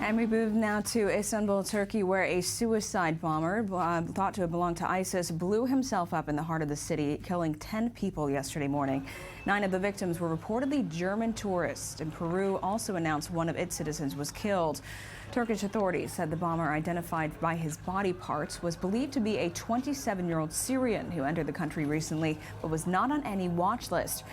And we move now to Istanbul, Turkey, where a suicide bomber thought to have belonged to ISIS blew himself up in the heart of the city, killing 10 people yesterday morning. 9 of the victims were reportedly German tourists, and Peru also announced one of its citizens was killed. Turkish authorities said the bomber, identified by his body parts, was believed to be a 27-year-old Syrian who entered the country recently but was not on any watch list.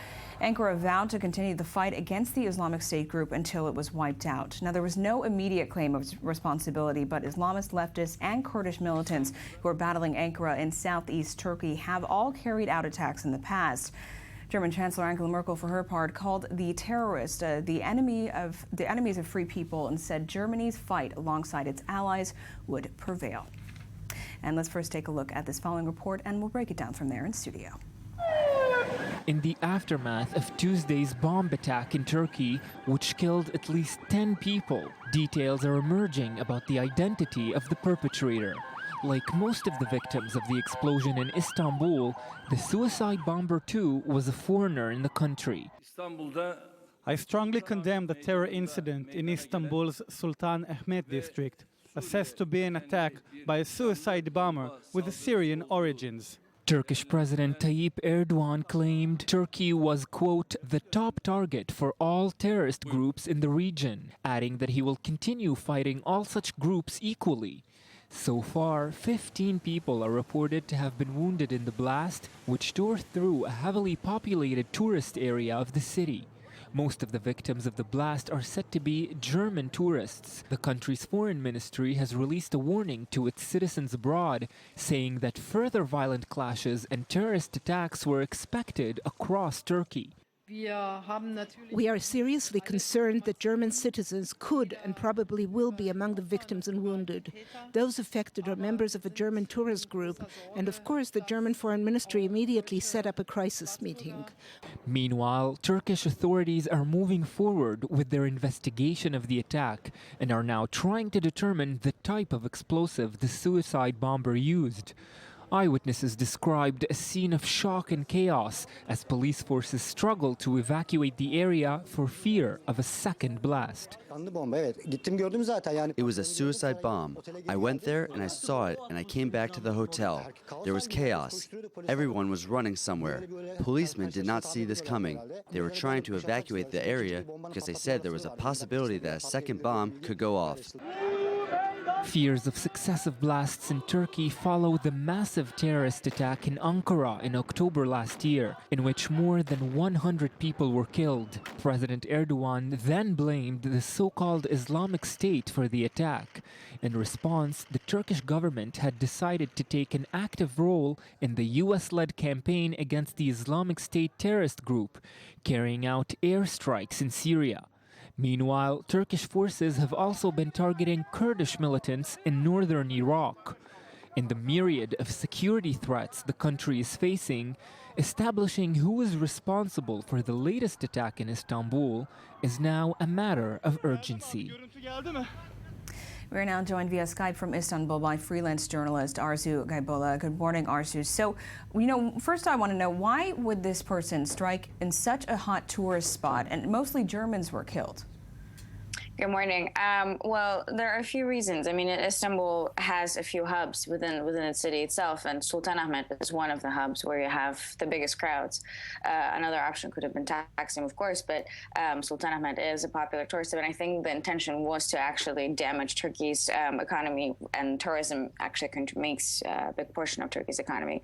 Ankara vowed to continue the fight against the Islamic State group until it was wiped out. Now, there was no immediate claim of responsibility, but Islamist leftists and Kurdish militants who are battling Ankara in southeast Turkey have all carried out attacks in the past. German Chancellor Angela Merkel, for her part, called the terrorists the enemies of free people, and said Germany's fight alongside its allies would prevail. And let's first take a look at this following report, and we'll break it down from there in studio. In the aftermath of Tuesday's bomb attack in Turkey, which killed at least 10 people, details are emerging about the identity of the perpetrator. Like most of the victims of the explosion in Istanbul, the suicide bomber too was a foreigner in the country. I strongly condemn the terror incident in Istanbul's Sultan Ahmet district, assessed to be an attack by a suicide bomber with Syrian origins. Turkish President Tayyip Erdogan claimed Turkey was, quote, the top target for all terrorist groups in the region, adding that he will continue fighting all such groups equally. So far, 15 people are reported to have been wounded in the blast, which tore through a heavily populated tourist area of the city. Most of the victims of the blast are said to be German tourists. The country's foreign ministry has released a warning to its citizens abroad, saying that further violent clashes and terrorist attacks were expected across Turkey. We are seriously concerned that German citizens could and probably will be among the victims and wounded. Those affected are members of a German tourist group, and of course the German Foreign Ministry immediately set up a crisis meeting. Meanwhile, Turkish authorities are moving forward with their investigation of the attack and are now trying to determine the type of explosive the suicide bomber used. Eyewitnesses described a scene of shock and chaos as police forces struggled to evacuate the area for fear of a second blast. It was a suicide bomb. I went there and I saw it, and I came back to the hotel. There was chaos. Everyone was running somewhere. Policemen did not see this coming. They were trying to evacuate the area because they said there was a possibility that a second bomb could go off. Fears of successive blasts in Turkey follow the massive terrorist attack in Ankara in October last year, in which more than 100 people were killed. President Erdogan then blamed the so-called Islamic State for the attack. In response, the Turkish government had decided to take an active role in the US-led campaign against the Islamic State terrorist group, carrying out airstrikes in Syria. Meanwhile, Turkish forces have also been targeting Kurdish militants in northern Iraq. In the myriad of security threats the country is facing, establishing who is responsible for the latest attack in Istanbul is now a matter of urgency. We're now joined via Skype from Istanbul by freelance journalist Arzu Gaybola. Good morning, Arzu. So, first I want to know, why would this person strike in such a hot tourist spot, and mostly Germans were killed? Good morning. Well, there are a few reasons. I mean, Istanbul has a few hubs within the city itself, and Sultanahmet is one of the hubs where you have the biggest crowds. Another option could have been Taksim, of course, but Sultanahmet is a popular tourist hub, and I think the intention was to actually damage Turkey's economy, and tourism actually makes a big portion of Turkey's economy.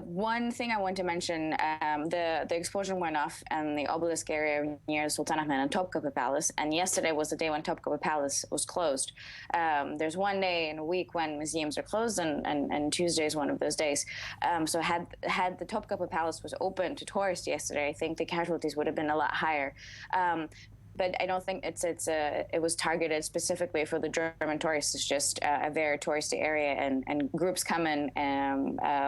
One thing I want to mention, the explosion went off in the obelisk area near Sultanahmet and Topkapı Palace. And yesterday was the day when Topkapı Palace was closed. There's one day in a week when museums are closed, and Tuesday is one of those days. So had the Topkapı Palace was open to tourists yesterday, I think the casualties would have been a lot higher. But I don't think it was targeted specifically for the German tourists. It's just a very touristy area, and groups come in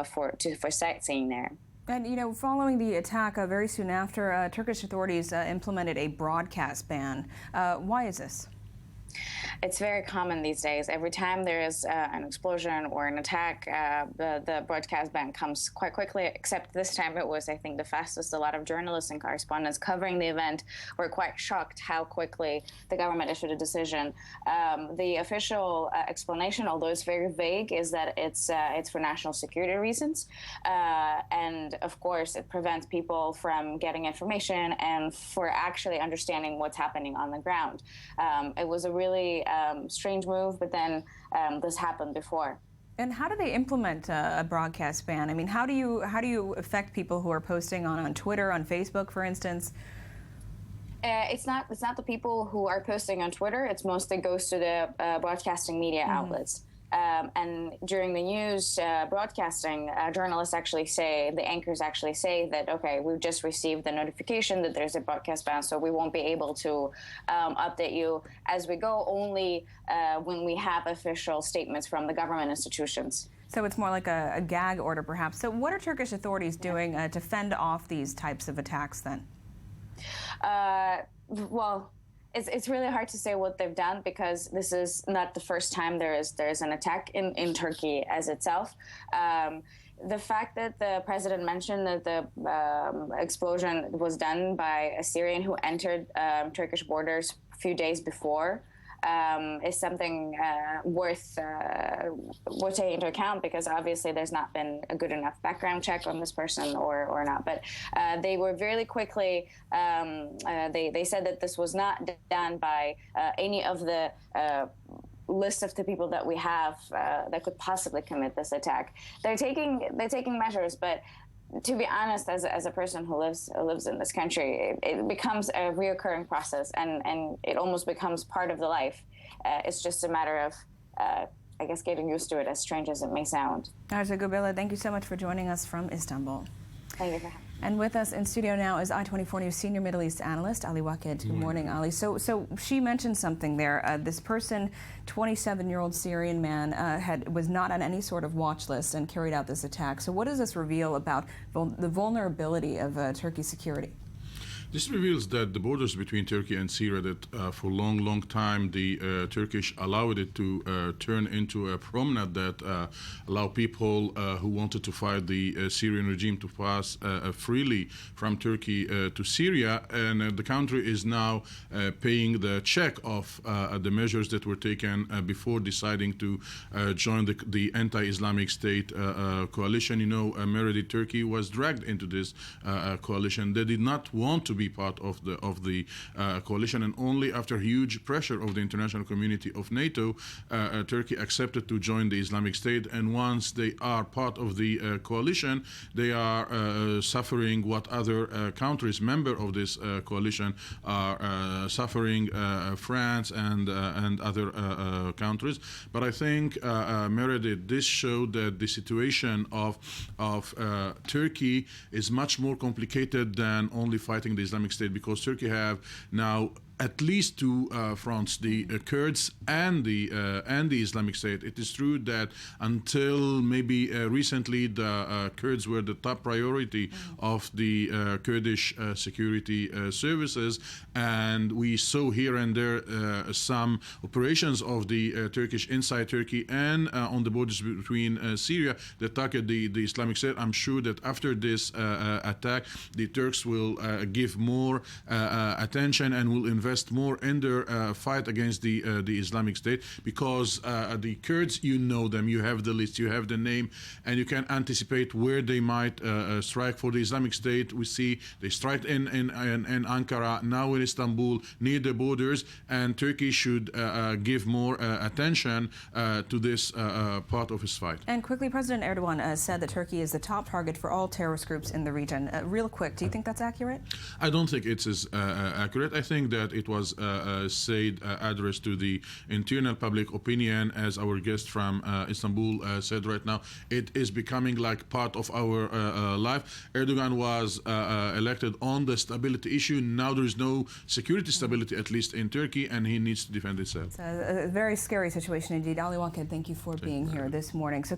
for sightseeing there. And, following the attack very soon after, Turkish authorities implemented a broadcast ban. Why is this? It's very common these days. Every time there is an explosion or an attack, the broadcast ban comes quite quickly, except this time it was, I think, the fastest. A lot of journalists and correspondents covering the event were quite shocked how quickly the government issued a decision. The official explanation, although it's very vague, is that it's for national security reasons. And, of course, it prevents people from getting information and for actually understanding what's happening on the ground. It was a really strange move, but then this happened before. And how do they implement a broadcast ban? I mean, how do you affect people who are posting on Twitter, on Facebook, for instance? It's not the people who are posting on Twitter. It's mostly goes to the broadcasting media outlets. And during the news broadcasting, journalists actually say, the anchors actually say that, okay, we've just received the notification that there's a broadcast ban, so we won't be able to update you as we go, only when we have official statements from the government institutions. So it's more like a gag order, perhaps. So what are Turkish authorities doing to fend off these types of attacks then? Well, it's really hard to say what they've done because this is not the first time there is an attack in Turkey as itself. The fact that the president mentioned that the explosion was done by a Syrian who entered Turkish borders a few days before is something worth taking into account, because obviously there's not been a good enough background check on this person or not. But they were very quickly, they said that this was not done by any of the list of the people that we have that could possibly commit this attack. They're taking measures, but to be honest, as a person who lives in this country, it becomes a reoccurring process, and it almost becomes part of the life. It's just a matter of, I guess, getting used to it, as strange as it may sound. Arzu Gobila, thank you so much for joining us from Istanbul. Thank you for having me. And with us in studio now is I-24 News senior Middle East analyst Ali Waked. Good morning, Ali. So she mentioned something there. This person, 27-year-old Syrian man, was not on any sort of watch list and carried out this attack. So what does this reveal about the vulnerability of Turkey's security? This reveals that the borders between Turkey and Syria, that for a long time the Turkish allowed it to turn into a promenade that allow people who wanted to fight the Syrian regime to pass freely from Turkey to Syria, and the country is now paying the check of the measures that were taken before deciding to join the anti-Islamic State coalition. You know, Meredith Turkey was dragged into this coalition. They did not want to be part of the coalition, and only after huge pressure of the international community of NATO, Turkey accepted to join the Islamic State. And once they are part of the coalition, they are suffering what other countries, member of this coalition, are suffering, France and other countries. But I think, Meredith, this showed that the situation of Turkey is much more complicated than only fighting the Islamic State, because Turkey have now at least two fronts, the Kurds and the Islamic State. It is true that until maybe recently, the Kurds were the top priority of the Kurdish security services, and we saw here and there some operations of the Turkish inside Turkey and on the borders between Syria that target the Islamic State. I'm sure that after this attack, the Turks will give more attention and will invest more in their fight against the Islamic State, because the Kurds, you know them, you have the list, you have the name, and you can anticipate where they might strike. For the Islamic State, we see they strike in Ankara, now in Istanbul, near the borders, and Turkey should give more attention to this part of his fight. And quickly, President Erdogan said that Turkey is the top target for all terrorist groups in the region. Real quick, do you think that's accurate? I don't think it's as accurate. I think that it was said, addressed to the internal public opinion, as our guest from Istanbul said right now. It is becoming like part of our life. Erdogan was elected on the stability issue. Now there is no security stability, at least in Turkey, and he needs to defend himself. It's a very scary situation indeed. Ali Waked, thank you for being here this morning. So